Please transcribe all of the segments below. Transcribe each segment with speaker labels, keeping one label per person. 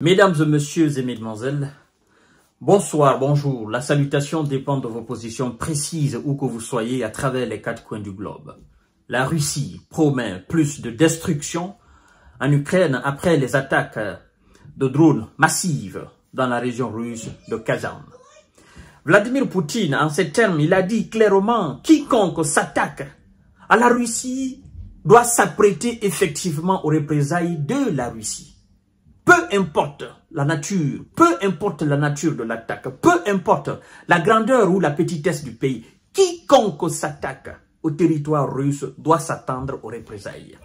Speaker 1: Mesdames et messieurs et mesdemoiselles, bonsoir, bonjour. La salutation dépend de vos positions précises où que vous soyez à travers les quatre coins du globe. La Russie promet plus de destruction en Ukraine après les attaques de drones massives dans la région russe de Kazan. Vladimir Poutine, en ces termes, il a dit clairement, quiconque s'attaque à la Russie doit s'apprêter effectivement aux représailles de la Russie. Peu importe la nature de l'attaque, peu importe la grandeur ou la petitesse du pays, quiconque s'attaque au territoire russe doit s'attendre aux représailles.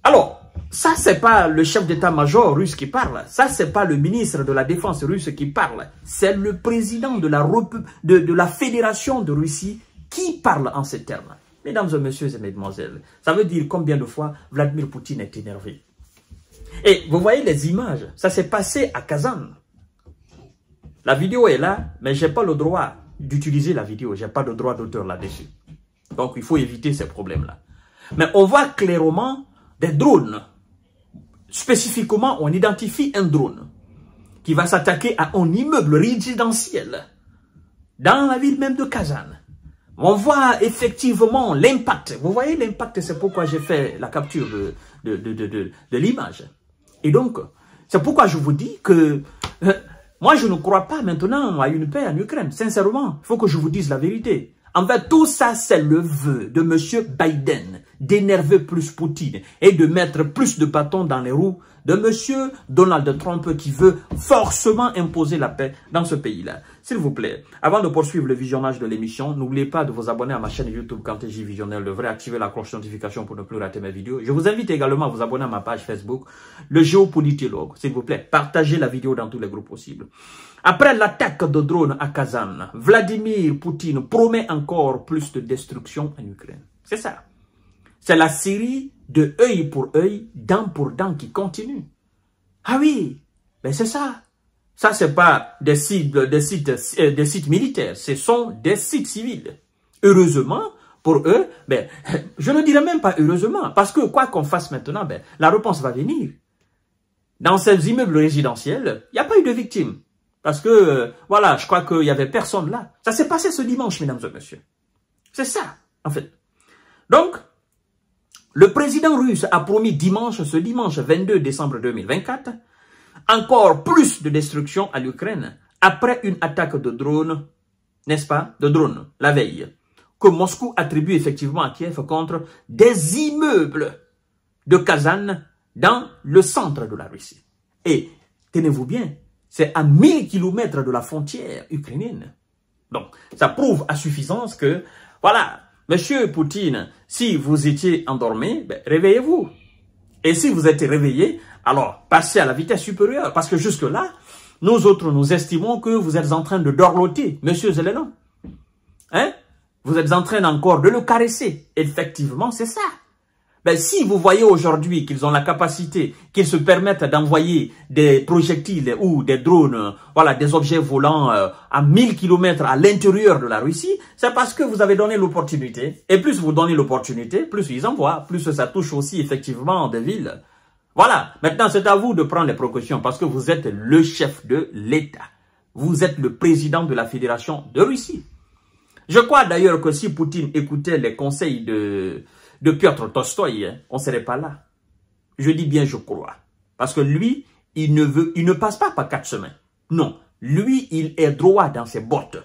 Speaker 1: Alors, ça c'est pas le chef d'état-major russe qui parle, ça c'est pas le ministre de la défense russe qui parle, c'est le président de la Fédération de Russie qui parle en ces termes. Mesdames et messieurs et mesdemoiselles, ça veut dire combien de fois Vladimir Poutine est énervé. Et vous voyez les images, ça s'est passé à Kazan. La vidéo est là, mais je n'ai pas le droit d'utiliser la vidéo, je n'ai pas de droit d'auteur là-dessus. Donc il faut éviter ces problèmes-là. Mais on voit clairement des drones. Spécifiquement, on identifie un drone qui va s'attaquer à un immeuble résidentiel dans la ville même de Kazan. On voit effectivement l'impact. Vous voyez l'impact, c'est pourquoi j'ai fait la capture de l'image. Et donc, c'est pourquoi je vous dis que moi, je ne crois pas maintenant à une paix en Ukraine. Sincèrement, il faut que je vous dise la vérité. En fait, tout ça, c'est le vœu de M. Biden d'énerver plus Poutine et de mettre plus de bâtons dans les roues de M. Donald Trump qui veut forcément imposer la paix dans ce pays-là. S'il vous plaît, avant de poursuivre le visionnage de l'émission, n'oubliez pas de vous abonner à ma chaîne YouTube KanteJ Visionnaire, le vrai, activer la cloche de notification pour ne plus rater mes vidéos. Je vous invite également à vous abonner à ma page Facebook, le géopolitologue. S'il vous plaît, partagez la vidéo dans tous les groupes possibles. Après l'attaque de drones à Kazan, Vladimir Poutine promet encore plus de destruction en Ukraine. C'est ça. C'est la série de œil pour œil, dent pour dent qui continue. Ah oui, ben c'est ça. Ça, c'est pas des sites militaires, ce sont des sites civils. Heureusement, pour eux, ben, je ne dirais même pas heureusement, parce que quoi qu'on fasse maintenant, ben, la réponse va venir. Dans ces immeubles résidentiels, il n'y a pas eu de victimes. Parce que, voilà, je crois qu'il n'y avait personne là. Ça s'est passé ce dimanche, mesdames et messieurs. C'est ça, en fait. Donc, le président russe a promis ce dimanche 22 décembre 2024, encore plus de destruction à l'Ukraine après une attaque de drone, n'est-ce pas, de drone, la veille, que Moscou attribue effectivement à Kiev contre des immeubles de Kazan dans le centre de la Russie. Et, tenez-vous bien, c'est à 1000 km de la frontière ukrainienne. Donc, ça prouve à suffisance que, voilà, Monsieur Poutine, si vous étiez endormi, ben, réveillez-vous. Et si vous êtes réveillé, alors passez à la vitesse supérieure. Parce que jusque-là, nous autres, nous estimons que vous êtes en train de dorloter, Monsieur Zelensky. Hein? Vous êtes en train encore de le caresser. Effectivement, c'est ça. Ben, si vous voyez aujourd'hui qu'ils ont la capacité, qu'ils se permettent d'envoyer des projectiles ou des drones, voilà, des objets volants à 1000 km à l'intérieur de la Russie, c'est parce que vous avez donné l'opportunité. Et plus vous donnez l'opportunité, plus ils envoient, plus ça touche aussi effectivement des villes. Voilà, maintenant c'est à vous de prendre les précautions parce que vous êtes le chef de l'État. Vous êtes le président de la Fédération de Russie. Je crois d'ailleurs que si Poutine écoutait les conseils de Piotr Tolstoï, on ne serait pas là. Je dis bien je crois. Parce que lui, il ne passe pas par 4 chemins. Non, lui, il est droit dans ses bottes.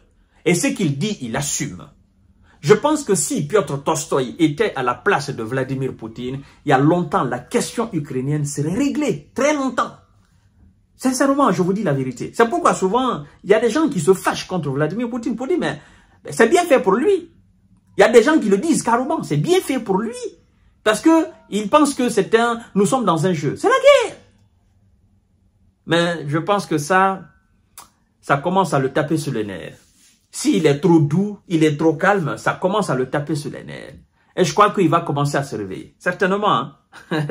Speaker 1: Et ce qu'il dit, il assume. Je pense que si Piotr Tolstoï était à la place de Vladimir Poutine, il y a longtemps, la question ukrainienne serait réglée. Très longtemps. Sincèrement, je vous dis la vérité. C'est pourquoi souvent, il y a des gens qui se fâchent contre Vladimir Poutine pour dire, mais c'est bien fait pour lui. Il y a des gens qui le disent carrément, c'est bien fait pour lui. Parce qu'ils pensent que nous sommes dans un jeu. C'est la guerre. Mais je pense que ça commence à le taper sur les nerfs. S'il est trop doux, il est trop calme, ça commence à le taper sur les nerfs. Et je crois qu'il va commencer à se réveiller. Certainement, hein?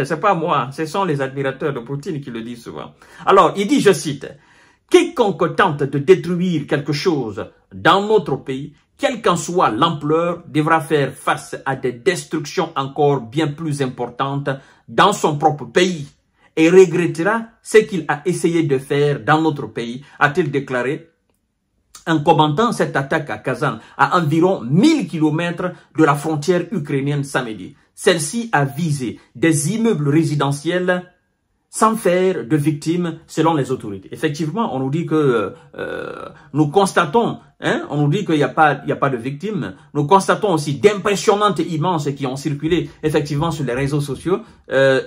Speaker 1: C'est pas moi, ce sont les admirateurs de Poutine qui le disent souvent. Alors, il dit, je cite, « Quiconque tente de détruire quelque chose dans notre pays, quelle qu'en soit l'ampleur, devra faire face à des destructions encore bien plus importantes dans son propre pays. et regrettera ce qu'il a essayé de faire dans notre pays, a-t-il déclaré en commentant cette attaque à Kazan, à environ 1000 km de la frontière ukrainienne samedi. Celle-ci a visé des immeubles résidentiels sans faire de victimes selon les autorités. Effectivement, on nous dit que nous constatons, on nous dit qu'il n'y a pas de victimes. Nous constatons aussi d'impressionnantes images qui ont circulé effectivement sur les réseaux sociaux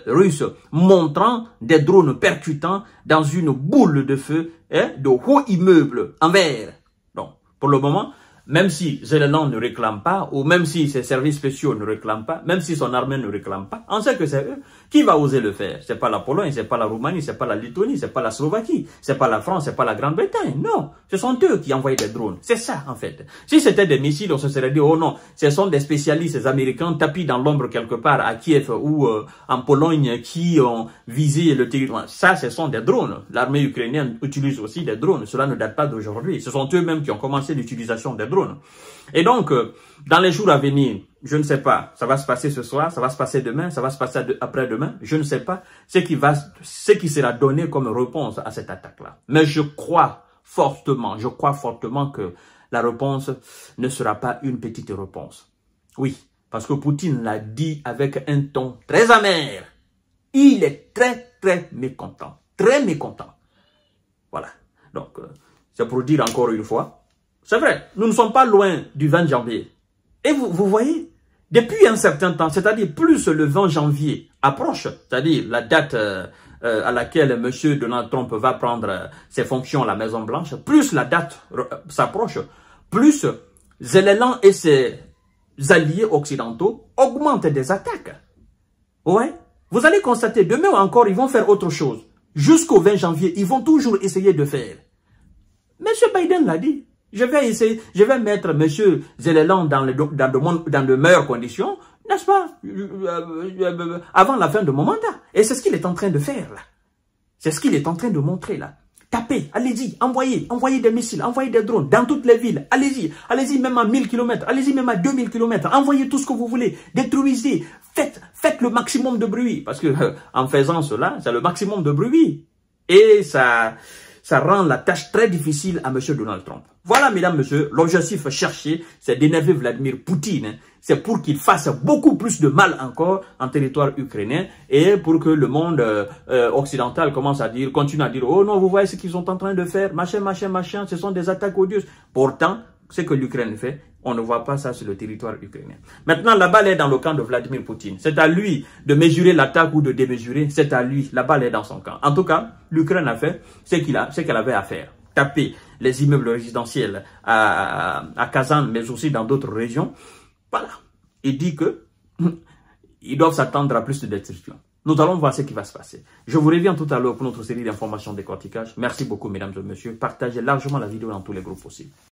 Speaker 1: russes, montrant des drones percutants dans une boule de feu de hauts immeubles en verre. Donc, pour le moment, même si Zelensky ne réclame pas, ou même si ses services spéciaux ne réclament pas, même si son armée ne réclame pas, on sait que c'est eux. Qui va oser le faire? C'est pas la Pologne, c'est pas la Roumanie, c'est pas la Lettonie, c'est pas la Slovaquie, c'est pas la France, c'est pas la Grande-Bretagne. Non, ce sont eux qui envoient des drones. C'est ça, en fait. Si c'était des missiles, on se serait dit, oh non, ce sont des spécialistes américains tapis dans l'ombre quelque part à Kiev ou en Pologne qui ont visé le territoire. Ça, ce sont des drones. L'armée ukrainienne utilise aussi des drones. Cela ne date pas d'aujourd'hui. Ce sont eux-mêmes qui ont commencé l'utilisation des drones. Et donc, dans les jours à venir, je ne sais pas, ça va se passer ce soir, ça va se passer demain, ça va se passer après-demain, je ne sais pas ce qui sera donné comme réponse à cette attaque-là. Mais je crois fortement que la réponse ne sera pas une petite réponse. Oui, parce que Poutine l'a dit avec un ton très amer. Il est très mécontent, très mécontent. Voilà, donc c'est pour dire encore une fois, c'est vrai, nous ne sommes pas loin du 20 janvier. Et vous voyez, depuis un certain temps, c'est-à-dire plus le 20 janvier approche, c'est-à-dire la date à laquelle M. Donald Trump va prendre ses fonctions à la Maison-Blanche, plus la date s'approche, plus Zelensky et ses alliés occidentaux augmentent des attaques. Ouais, vous allez constater, demain encore, ils vont faire autre chose. Jusqu'au 20 janvier, ils vont toujours essayer de faire. M. Biden l'a dit. Je vais mettre M. Zelensky dans de meilleures conditions, n'est-ce pas, avant la fin de mon mandat. Et c'est ce qu'il est en train de faire, là. C'est ce qu'il est en train de montrer, là. Tapez, allez-y, envoyez des missiles, envoyez des drones dans toutes les villes. Allez-y même à 1000 km, allez-y même à 2000 km. Envoyez tout ce que vous voulez, détruisez, faites le maximum de bruit. Parce que en faisant cela, c'est le maximum de bruit. Et ça rend la tâche très difficile à M. Donald Trump. Voilà, mesdames, messieurs, l'objectif cherché, c'est d'énerver Vladimir Poutine. C'est pour qu'il fasse beaucoup plus de mal encore en territoire ukrainien et pour que le monde occidental commence à dire, continue à dire, oh non, vous voyez ce qu'ils sont en train de faire, machin, ce sont des attaques odieuses. Pourtant, ce que l'Ukraine fait, on ne voit pas ça sur le territoire ukrainien. Maintenant, la balle est dans le camp de Vladimir Poutine. C'est à lui de mesurer l'attaque ou de démesurer. C'est à lui. La balle est dans son camp. En tout cas, l'Ukraine a fait ce qu'elle avait à faire. Taper les immeubles résidentiels à Kazan, mais aussi dans d'autres régions. Voilà. Il dit que ils doivent s'attendre à plus de destruction. Nous allons voir ce qui va se passer. Je vous reviens tout à l'heure pour notre série d'informations décortiquage. Merci beaucoup, mesdames et messieurs. Partagez largement la vidéo dans tous les groupes possibles.